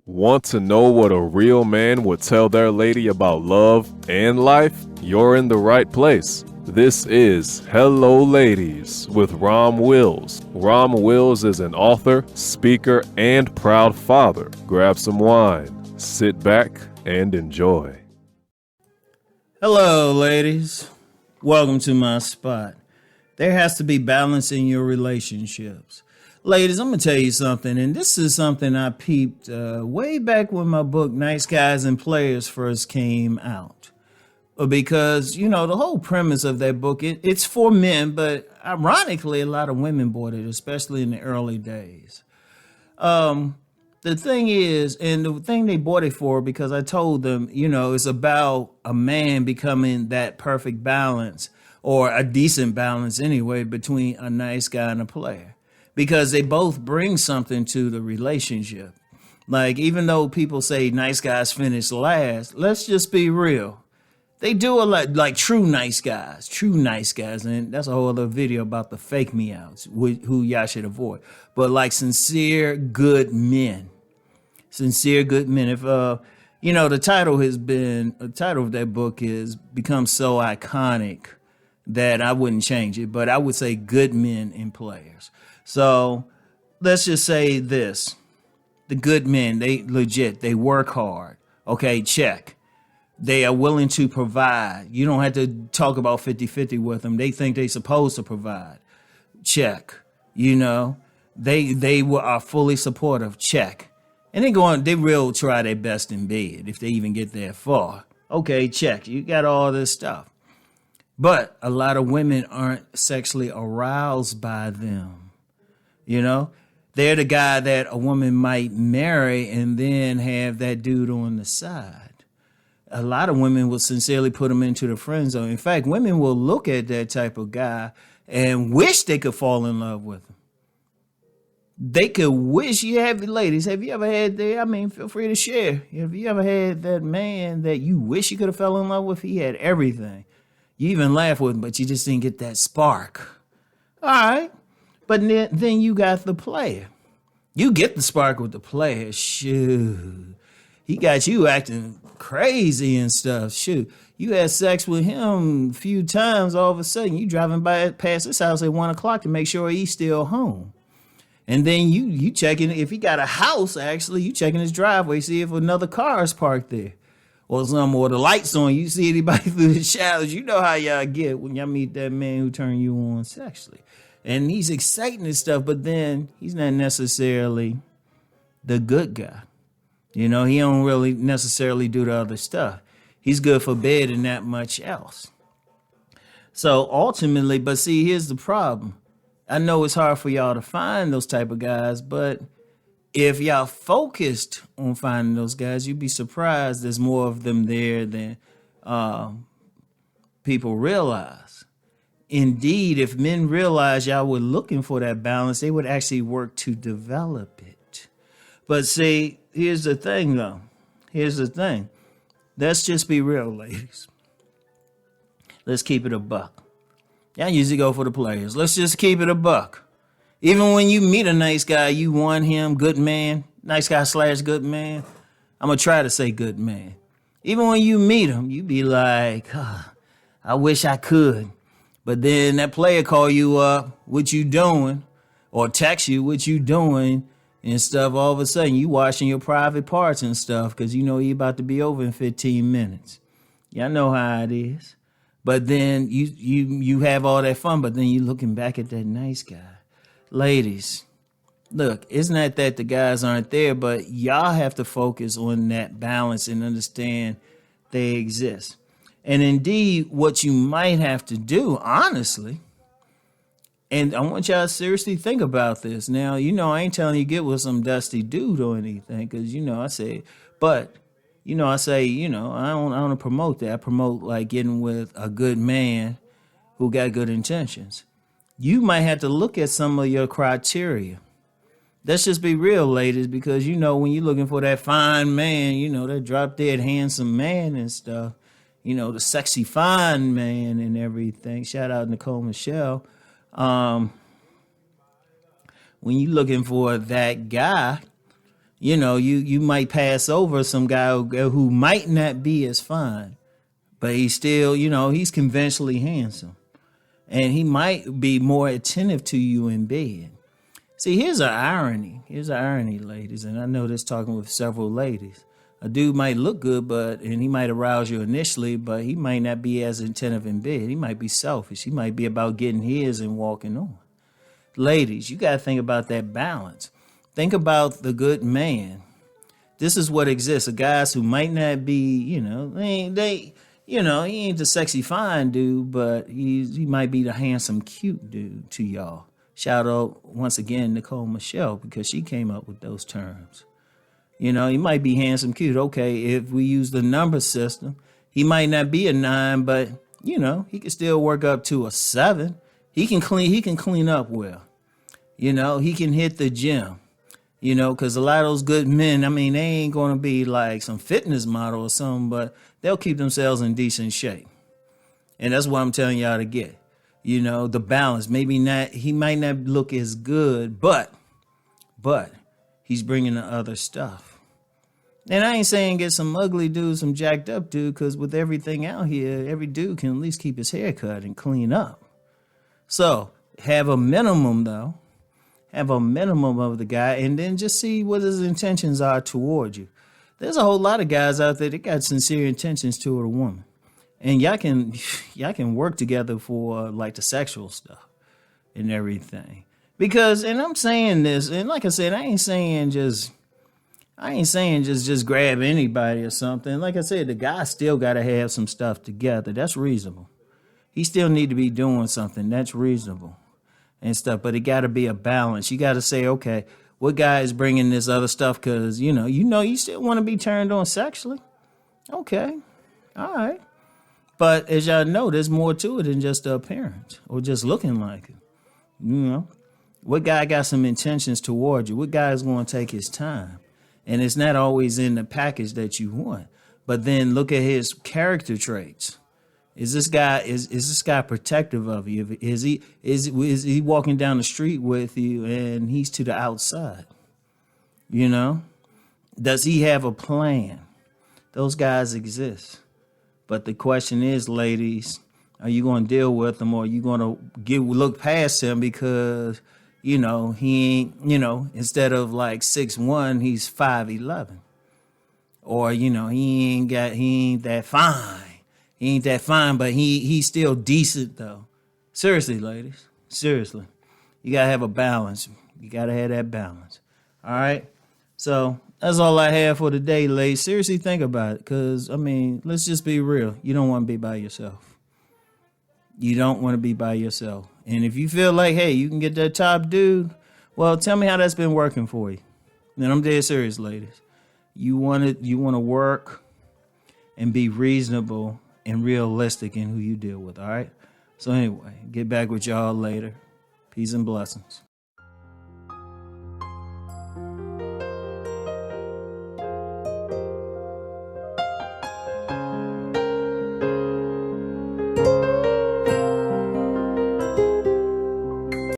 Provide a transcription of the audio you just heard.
Want to know what a real man would tell their lady about love and life? You're in the right place. This is Hello Ladies with Rom Wills. Rom Wills is an author, speaker, and proud father. Grab some wine, sit back, and enjoy. Hello, ladies. Welcome to my spot. There has to be balance in your relationships. Ladies, I'm going to tell you something, and this is something I peeped way back when my book, Nice Guys and Players, first came out. Because, you know, the whole premise of that book, it's for men, but ironically, a lot of women bought it, especially in the early days. The thing is, and the thing they bought it for, because I told them, you know, it's about a man becoming that perfect balance, or a decent balance anyway, between a nice guy and a player. Because they both bring something to the relationship. Like, even though people say nice guys finish last, let's just be real. They do a lot, like true nice guys. And that's a whole other video about the fake me outs, who y'all should avoid. But like sincere good men. If, you know, the title of that book is become so iconic that I wouldn't change it. But I would say good men and players. So let's just say this. The good men, they legit, they work hard. Okay, check. They are willing to provide. You don't have to talk about 50-50 with them. They think they're supposed to provide. Check. You know, they are fully supportive. Check. And they will try their best in bed if they even get that far. Okay, check. You got all this stuff. But a lot of women aren't sexually aroused by them. You know, they're the guy that a woman might marry and then have that dude on the side. A lot of women will sincerely put him into the friend zone. In fact, women will look at that type of guy and wish they could fall in love with him. They could wish. Ladies, have you ever had that? I mean, feel free to share. Have you ever had that man that you wish you could have fell in love with? He had everything. You even laugh with him, but you just didn't get that spark. All right. But then you got the player. You get the spark with the player. Shoot. He got you acting crazy and stuff. Shoot. You had sex with him a few times. All of a sudden, you driving past his house at 1 o'clock to make sure he's still home. And then you checking, if he got a house, actually, you checking his driveway, see if another car is parked there. Or the lights on. You see anybody through the shadows. You know how y'all get when y'all meet that man who turn you on sexually. And he's exciting and stuff, but then he's not necessarily the good guy. You know, he don't really necessarily do the other stuff. He's good for bed and not much else. So ultimately, but see, here's the problem. I know it's hard for y'all to find those type of guys, but if y'all focused on finding those guys, you'd be surprised there's more of them there than people realize. Indeed, if men realize y'all were looking for that balance, they would actually work to develop it. But see, here's the thing, though. Let's just be real, ladies. Let's keep it a buck. Y'all usually go for the players. Let's just keep it a buck. Even when you meet a nice guy, you want him, good man, nice guy / good man. I'm going to try to say good man. Even when you meet him, you be like, I wish I could. But then that player call you up, what you doing, or text you what you doing and stuff. All of a sudden, you washing your private parts and stuff because you know he about to be over in 15 minutes. Y'all know how it is. But then you have all that fun, but then you looking back at that nice guy. Ladies, look, it's not that the guys aren't there, but y'all have to focus on that balance and understand they exist. And indeed, what you might have to do, honestly, and I want y'all to seriously think about this. Now, you know, I ain't telling you get with some dusty dude or anything, because, you know, I don't promote that. I promote like getting with a good man who got good intentions. You might have to look at some of your criteria. Let's just be real, ladies, because, you know, when you're looking for that fine man, you know, that drop dead handsome man and stuff, you know, the sexy fine man and everything. Shout out Nicole Michelle. When you're looking for that guy, you might pass over some guy who might not be as fine, but he's still, he's conventionally handsome. And he might be more attentive to you in bed. See, here's an irony. Here's an irony, ladies. And I know this talking with several ladies. A dude might look good, and he might arouse you initially, but he might not be as attentive in bed. He might be selfish. He might be about getting his and walking on. Ladies, you got to think about that balance. Think about the good man. This is what exists. The guys who might not be, he ain't the sexy fine dude, but he might be the handsome cute dude to y'all. Shout out once again Nicole Michelle, because she came up with those terms. He might be handsome cute. Okay, if we use the number system, he might not be a 9, but he can still work up to a 7. He can clean up well. He can hit the gym. Because a lot of those good men, they ain't going to be like some fitness model or something, but they'll keep themselves in decent shape. And that's what I'm telling y'all to get. The balance. Maybe not, he might not look as good, but he's bringing the other stuff. And I ain't saying get some ugly dude, some jacked up dude, because with everything out here, every dude can at least keep his hair cut and clean up. So have a minimum, though. Have a minimum of the guy, and then just see what his intentions are toward you. There's a whole lot of guys out there that got sincere intentions toward a woman. And y'all can work together for like the sexual stuff and everything. Because, and I'm saying this, and like I said, I ain't saying just grab anybody or something. Like I said, the guy still got to have some stuff together. That's reasonable. He still need to be doing something. That's reasonable and stuff. But it got to be a balance. You got to say, okay, what guy is bringing this other stuff? Because, you still want to be turned on sexually. Okay. All right. But as y'all know, there's more to it than just the appearance or just looking like it. What guy got some intentions toward you? What guy is going to take his time? And it's not always in the package that you want. But then look at his character traits. Is this guy protective of you? Is he walking down the street with you and he's to the outside? Does he have a plan? Those guys exist. But the question is, ladies, are you going to deal with him, or are you going to look past him because, he ain't, instead of like 6'1", he's 5'11", or he ain't that fine. He ain't that fine, but he's still decent though. Seriously, ladies, seriously, you gotta have a balance. You gotta have that balance. All right, so. That's all I have for today, ladies. Seriously, think about it. Because, let's just be real. You don't want to be by yourself. You don't want to be by yourself. And if you feel like, hey, you can get that top dude, well, tell me how that's been working for you. And I'm dead serious, ladies. You want to work and be reasonable and realistic in who you deal with, all right? So anyway, get back with y'all later. Peace and blessings.